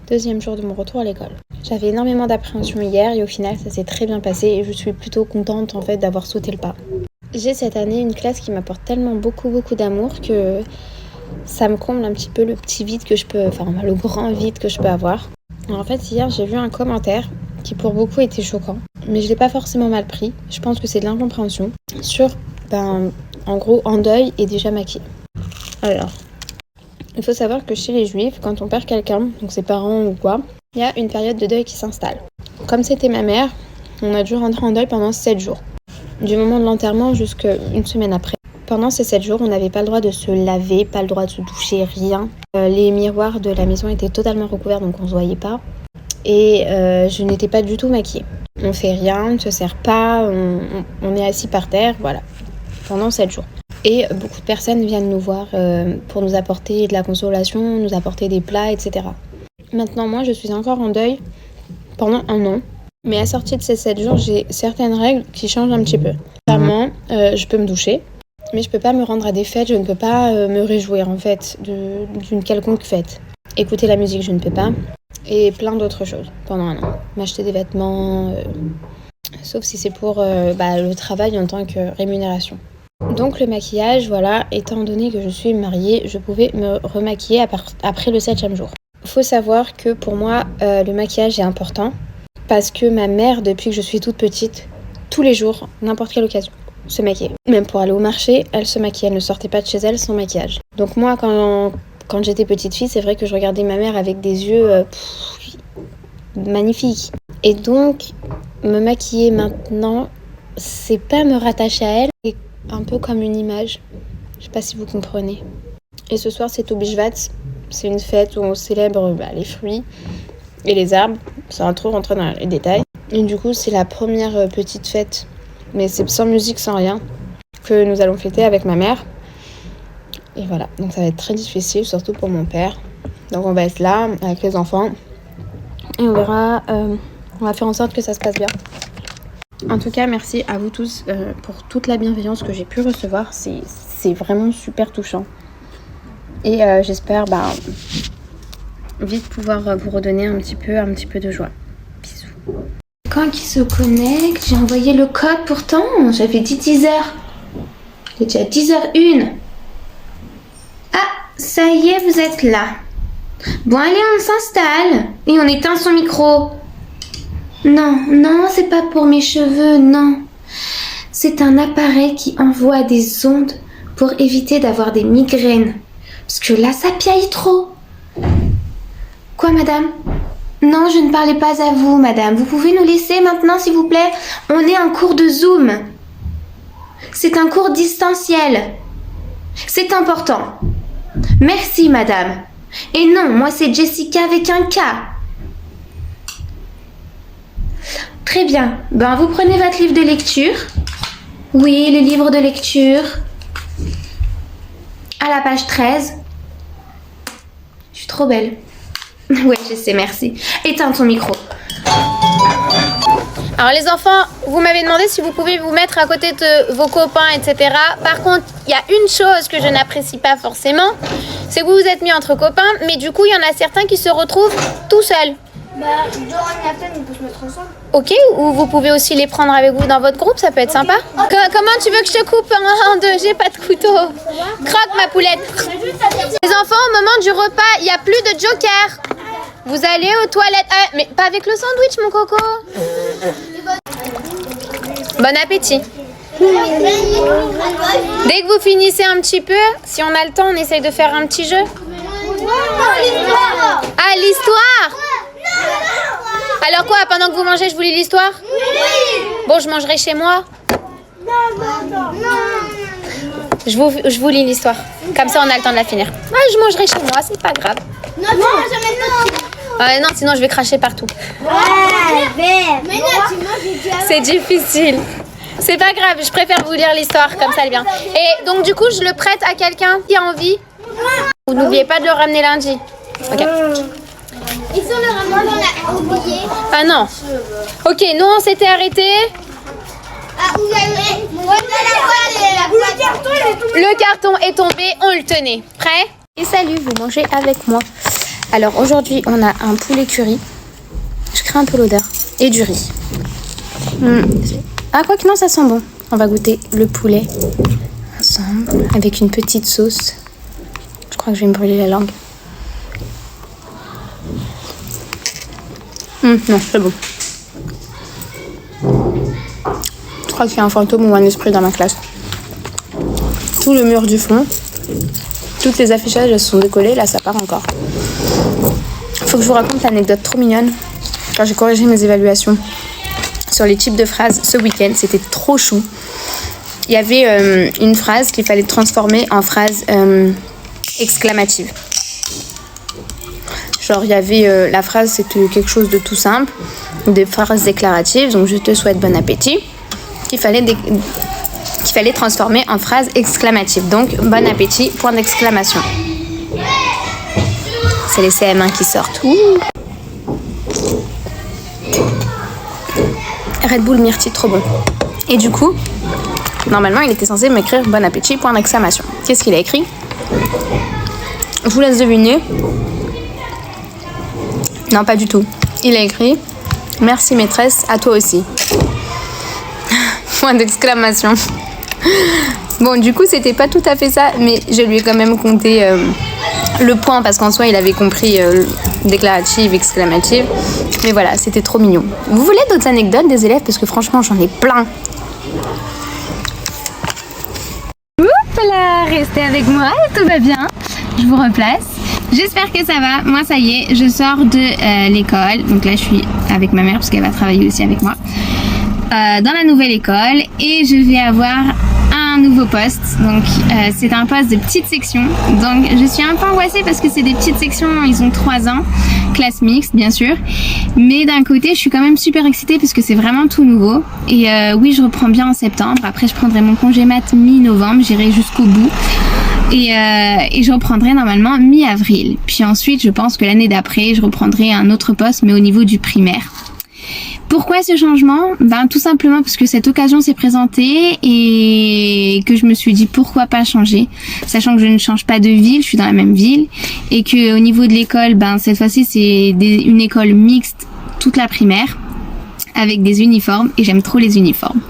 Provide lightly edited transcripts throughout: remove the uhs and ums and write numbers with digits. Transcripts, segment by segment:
Deuxième jour de mon retour à l'école. J'avais énormément d'appréhension hier et au final ça s'est très bien passé et je suis plutôt contente en fait d'avoir sauté le pas. J'ai cette année une classe qui m'apporte tellement beaucoup d'amour que ça me comble un petit peu le petit vide que je peux, enfin le grand vide que je peux avoir. Alors, en fait hier j'ai vu un commentaire qui pour beaucoup était choquant, mais je l'ai pas forcément mal pris. Je pense que c'est de l'incompréhension sur, en gros, en deuil et déjà maquillée. Alors, il faut savoir que chez les juifs, quand on perd quelqu'un, donc ses parents ou quoi, il y a une période de deuil qui s'installe. Comme c'était ma mère, on a dû rentrer en deuil pendant 7 jours. Du moment de l'enterrement jusqu'à une semaine après. Pendant ces 7 jours, on n'avait pas le droit de se laver, pas le droit de se doucher, rien. Les miroirs de la maison étaient totalement recouverts, donc on ne se voyait pas. Et je n'étais pas du tout maquillée. On fait rien, on ne se sert pas, on est assis par terre, voilà. Pendant 7 jours. Et beaucoup de personnes viennent nous voir pour nous apporter de la consolation, nous apporter des plats, etc. Maintenant, moi, je suis encore en deuil pendant 1 an. Mais à sortir de ces 7 jours, j'ai certaines règles qui changent un petit peu. Clairement, je peux me doucher, mais je peux pas me rendre à des fêtes, je ne peux pas me réjouir en fait d'une quelconque fête. Écouter la musique, je ne peux pas. Et plein d'autres choses pendant 1 an. M'acheter des vêtements, sauf si c'est pour le travail en tant que rémunération. Donc le maquillage, voilà, étant donné que je suis mariée, je pouvais me remaquiller après le 7e jour. Faut savoir que pour moi, le maquillage est important parce que ma mère, depuis que je suis toute petite, tous les jours, n'importe quelle occasion, se maquillait. Même pour aller au marché, elle se maquillait, elle ne sortait pas de chez elle sans maquillage. Donc moi, quand j'étais petite fille, c'est vrai que je regardais ma mère avec des yeux magnifiques. Et donc, me maquiller maintenant, c'est pas me rattacher à elle, c'est un peu comme une image. Je sais pas si vous comprenez. Et ce soir, c'est Tobi Shvat. C'est une fête où on célèbre les fruits et les arbres, sans trop rentrer dans les détails. Et du coup, c'est la première petite fête, mais c'est sans musique, sans rien, que nous allons fêter avec ma mère. Et voilà, donc ça va être très difficile, surtout pour mon père. Donc on va être là, avec les enfants, et on verra, on va faire en sorte que ça se passe bien. En tout cas, merci à vous tous pour toute la bienveillance que j'ai pu recevoir. C'est vraiment super touchant. Et j'espère vite pouvoir vous redonner un petit peu de joie. Bisous. Quand il se connecte, j'ai envoyé le code pourtant. J'avais dit 10h. Il est déjà 10h01. Ah, ça y est, vous êtes là. Bon, allez, on s'installe. Et on éteint son micro. Non, c'est pas pour mes cheveux, non. C'est un appareil qui envoie des ondes pour éviter d'avoir des migraines. Parce que là, ça piaille trop. Quoi, madame? Non, je ne parlais pas à vous, madame. Vous pouvez nous laisser maintenant, s'il vous plaît? On est en cours de Zoom. C'est un cours distanciel. C'est important. Merci, madame. Et non, moi, c'est Jessica avec un K. Très bien. Vous prenez votre livre de lecture. Oui, le livre de lecture. À la page 13. Je suis trop belle. Oui, je sais, merci. Éteins ton micro. Alors les enfants, vous m'avez demandé si vous pouvez vous mettre à côté de vos copains, etc. Par contre, il y a une chose que je n'apprécie pas forcément, c'est que vous vous êtes mis entre copains, mais du coup, il y en a certains qui se retrouvent tout seuls. Durant la peine, on peut se mettre ensemble. Ok, ou vous pouvez aussi les prendre avec vous dans votre groupe, ça peut être sympa. Comment tu veux que je te coupe en deux? J'ai pas de couteau. Croque ma poulette. Les enfants, au moment du repas, il n'y a plus de joker. Vous allez aux toilettes. Mais pas avec le sandwich, mon coco. Bon appétit. Dès que vous finissez un petit peu, si on a le temps, on essaye de faire un petit jeu. Ah, l'histoire. Alors quoi, pendant que vous mangez, je vous lis l'histoire? Oui. Bon, je mangerai chez moi. Non. Je vous lis l'histoire. Comme ça, on a le temps de la finir. Ah, je mangerai chez moi, c'est pas grave. Non, jamais non, sinon je vais cracher partout. Mais c'est difficile. C'est pas grave, je préfère vous lire l'histoire, comme ça elle vient. Et donc du coup, je le prête à quelqu'un qui a envie. Vous n'oubliez pas de le ramener lundi. Ok. Ils sont le ramener, on a oublié. Ah non. Ok, nous on s'était arrêté. Vous avez Le carton est tombé, on le tenait. Prêt? Et salut, vous mangez avec moi. Alors aujourd'hui, on a un poulet curry. Je crains un peu l'odeur. Et du riz. Ah, quoi que non, ça sent bon. On va goûter le poulet ensemble avec une petite sauce. Je crois que je vais me brûler la langue. Non, c'est bon. Je crois qu'il y a un fantôme ou un esprit dans ma classe. Tout le mur du fond, toutes les affichages elles se sont décollés, là ça part encore. Faut que je vous raconte l'anecdote trop mignonne. Quand j'ai corrigé mes évaluations sur les types de phrases ce week-end, c'était trop chou. Il y avait une phrase qu'il fallait transformer en phrase exclamative. Genre il y avait la phrase, c'était quelque chose de tout simple, des phrases déclaratives, donc je te souhaite bon appétit, qu'il fallait transformer en phrase exclamative. Donc bon appétit, point d'exclamation. C'est les CM1 qui sortent. Ouh. Red Bull Myrtille, trop bon. Et du coup, normalement il était censé m'écrire bon appétit, point d'exclamation. Qu'est-ce qu'il a écrit? Je vous laisse deviner. Non, pas du tout. Il a écrit merci maîtresse, à toi aussi. Point d'exclamation. Bon, du coup, c'était pas tout à fait ça, mais je lui ai quand même compté le point parce qu'en soi, il avait compris déclarative, exclamative. Mais voilà, c'était trop mignon. Vous voulez d'autres anecdotes des élèves? Parce que franchement, j'en ai plein. Oups là, restez avec moi, tout va bien. Je vous replace. J'espère que ça va. Moi, ça y est, je sors de l'école. Donc là, je suis avec ma mère parce qu'elle va travailler aussi avec moi. Dans la nouvelle école. Et je vais avoir un nouveau poste. Donc, c'est un poste de petite section. Donc, je suis un peu angoissée parce que c'est des petites sections. Ils ont 3 ans. Classe mixte, bien sûr. Mais d'un côté, je suis quand même super excitée parce que c'est vraiment tout nouveau. Et oui, je reprends bien en septembre. Après, je prendrai mon congé mat mi-novembre. J'irai jusqu'au bout. Et je reprendrai normalement mi-avril. Puis ensuite, je pense que l'année d'après, je reprendrai un autre poste, mais au niveau du primaire. Pourquoi ce changement? Ben tout simplement parce que cette occasion s'est présentée et que je me suis dit pourquoi pas changer, sachant que je ne change pas de ville, je suis dans la même ville et que au niveau de l'école, ben cette fois-ci c'est une école mixte toute la primaire avec des uniformes et j'aime trop les uniformes.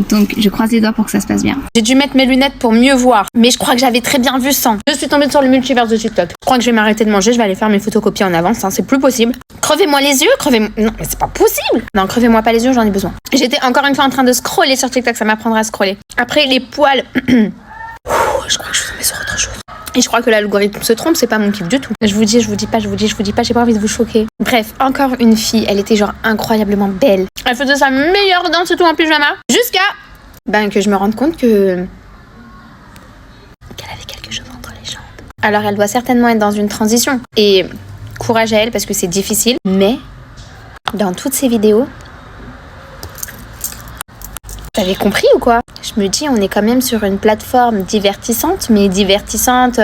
Donc je croise les doigts pour que ça se passe bien. J'ai dû mettre mes lunettes pour mieux voir, mais je crois que j'avais très bien vu sans. Je suis tombée sur le multivers de TikTok. Je crois que je vais m'arrêter de manger, je vais aller faire mes photocopies en avance, hein, c'est plus possible. Crevez-moi les yeux, crevez-moi... Non, mais c'est pas possible. Non, crevez-moi pas les yeux, j'en ai besoin. J'étais encore une fois en train de scroller sur TikTok, ça m'apprendra à scroller. Après, les poils... je crois que je suis tombée sur autre chose. Et je crois que l'algorithme se trompe, c'est pas mon kiff du tout. Je vous dis pas, j'ai pas envie de vous choquer. Bref, encore une fille, elle était genre incroyablement belle. Elle faisait sa meilleure danse et tout en pyjama. Jusqu'à... que je me rende compte qu'elle avait quelque chose entre les jambes. Alors elle doit certainement être dans une transition. Et courage à elle parce que c'est difficile. Mais, dans toutes ces vidéos... T'avais compris ou quoi? Je me dis, on est quand même sur une plateforme divertissante, mais divertissante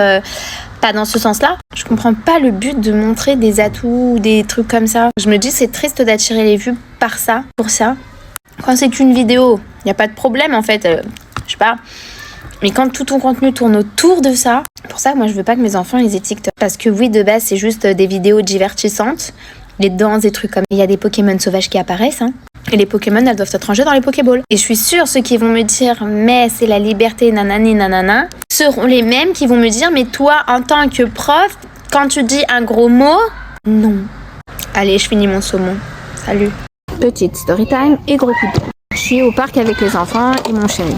pas dans ce sens-là. Je comprends pas le but de montrer des atouts ou des trucs comme ça. Je me dis, c'est triste d'attirer les vues pour ça. Quand c'est qu'une vidéo, y a pas de problème en fait. Je sais pas. Mais quand tout ton contenu tourne autour de ça, pour ça, moi je veux pas que mes enfants ils aient TikTok. Parce que oui, de base, c'est juste des vidéos divertissantes. Les danses, des trucs comme... Il y a des Pokémon sauvages qui apparaissent, hein. Et les Pokémon, elles doivent être rangées dans les Pokéballs. Et je suis sûre, ceux qui vont me dire « Mais c'est la liberté, nanani, nanana », seront les mêmes qui vont me dire « Mais toi, en tant que prof, quand tu dis un gros mot, non. » Allez, je finis mon saumon. Salut. Petite story time et gros coup de cœur. Je suis au parc avec les enfants et mon chéri.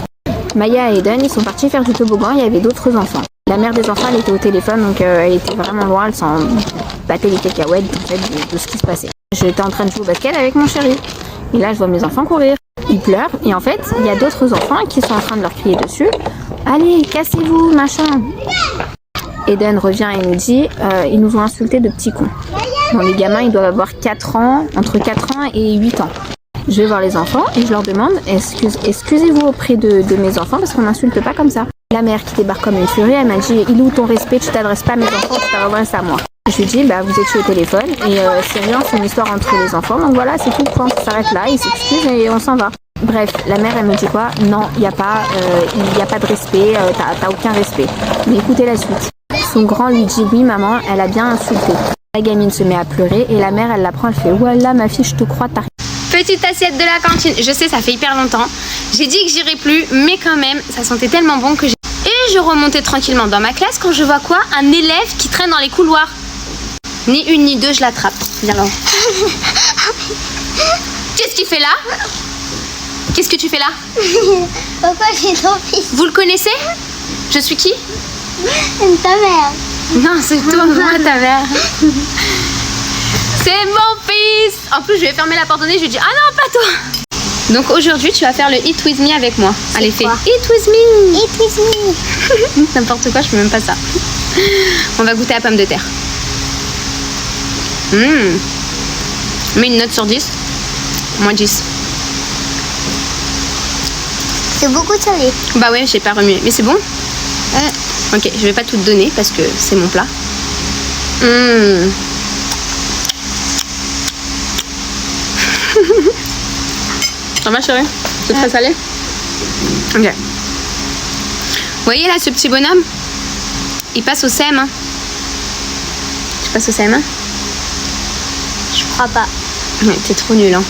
Maya et Eden, ils sont partis faire du toboggan, il y avait d'autres enfants. La mère des enfants, elle était au téléphone, donc elle était vraiment loin, elle s'en battait les cacahuètes en fait, de ce qui se passait. J'étais en train de jouer au basket avec mon chéri. Et là, je vois mes enfants courir. Ils pleurent. Et en fait, il y a d'autres enfants qui sont en train de leur crier dessus. Allez, cassez-vous, machin. Eden revient et nous dit, ils nous ont insultés de petits cons. Bon, les gamins, ils doivent avoir 4 ans, entre 4 ans et 8 ans. Je vais voir les enfants et je leur demande, excusez-vous auprès de mes enfants parce qu'on n'insulte pas comme ça. La mère qui débarque comme une furie, elle m'a dit, il est où ton respect, tu t'adresses pas à mes enfants, tu t'adresses à moi. Je lui dis, vous étiez au téléphone et c'est rien, c'est une histoire entre les enfants. Donc voilà, c'est tout, point, ça s'arrête là, il s'excuse et on s'en va. Bref, la mère, elle me dit quoi? Non, il n'y a pas de respect, t'as aucun respect. Mais écoutez la suite. Son grand lui dit oui maman, elle a bien insulté. La gamine se met à pleurer et la mère elle la prend, elle fait voilà ma fille je te crois t'as. Petite assiette de la cantine, je sais ça fait hyper longtemps. J'ai dit que j'irais plus mais quand même ça sentait tellement bon que j'ai... Et je remontais tranquillement dans ma classe quand je vois quoi? Un élève qui traîne dans les couloirs. Ni une ni deux je l'attrape. Viens là. Qu'est-ce qu'il fait là? Qu'est-ce que tu fais là? Pourquoi j'ai ton fils? Vous le connaissez? Je suis qui? Ta mère. Non, c'est toi, moi, ta mère. C'est mon fils. En plus, je vais fermer la porte au nez, je lui dis ah non, pas toi. Donc aujourd'hui, tu vas faire le Eat With Me avec moi. Allez, fais Eat With Me. Eat with me. N'importe quoi, je fais même pas ça. On va goûter à la pomme de terre. Mets une note sur 10. Moins 10. C'est beaucoup salé. Bah ouais, j'ai pas remué. Mais c'est bon? Ok, je vais pas tout te donner parce que c'est mon plat. Ça va chérie? C'est très salé? Ok. Vous voyez là ce petit bonhomme? Il passe au CM1. Tu passes au CM1? Je crois pas. Ouais, t'es trop nul hein.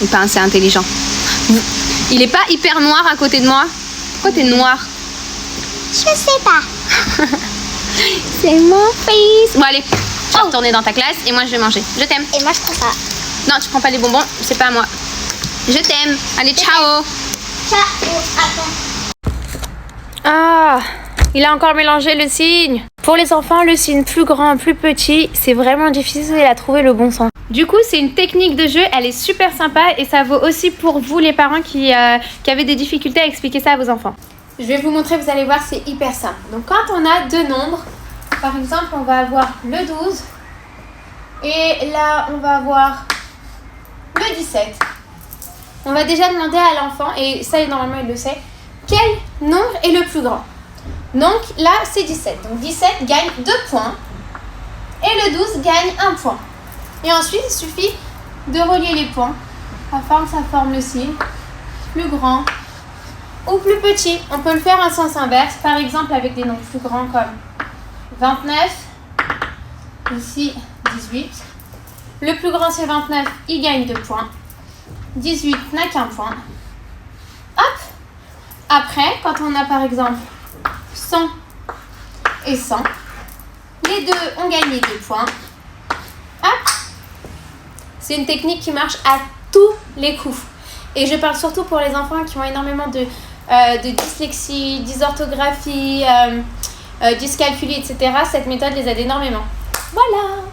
Il est pas assez intelligent. Il est pas hyper noir à côté de moi? Pourquoi t'es noir? Je sais pas. C'est mon fils. Bon allez, tu vas retourner dans ta classe et moi je vais manger. Je t'aime. Et moi je prends ça. Non, tu prends pas les bonbons, c'est pas à moi. Je t'aime. Allez, ciao. Ciao. Attends. Ah, il a encore mélangé le signe. Pour les enfants, le signe plus grand, plus petit, c'est vraiment difficile à trouver le bon sens. Du coup, c'est une technique de jeu, elle est super sympa et ça vaut aussi pour vous les parents qui avez des difficultés à expliquer ça à vos enfants. Je vais vous montrer, vous allez voir, c'est hyper simple. Donc quand on a deux nombres, par exemple, on va avoir le 12 et là, on va avoir le 17. On va déjà demander à l'enfant, et ça normalement il le sait, quel nombre est le plus grand. Donc là, c'est 17. Donc 17 gagne 2 points et le 12 gagne 1 point. Et ensuite, il suffit de relier les points afin que ça forme le signe plus grand ou plus petit. On peut le faire en sens inverse, par exemple avec des nombres plus grands comme 29, ici 18. Le plus grand c'est 29, il gagne 2 points. 18 n'a qu'un point. Hop. Après, quand on a par exemple 100 et 100, les deux ont gagné 2 points. Hop. C'est une technique qui marche à tous les coups. Et je parle surtout pour les enfants qui ont énormément de dyslexie, dysorthographie, dyscalculie, etc. Cette méthode les aide énormément. Voilà.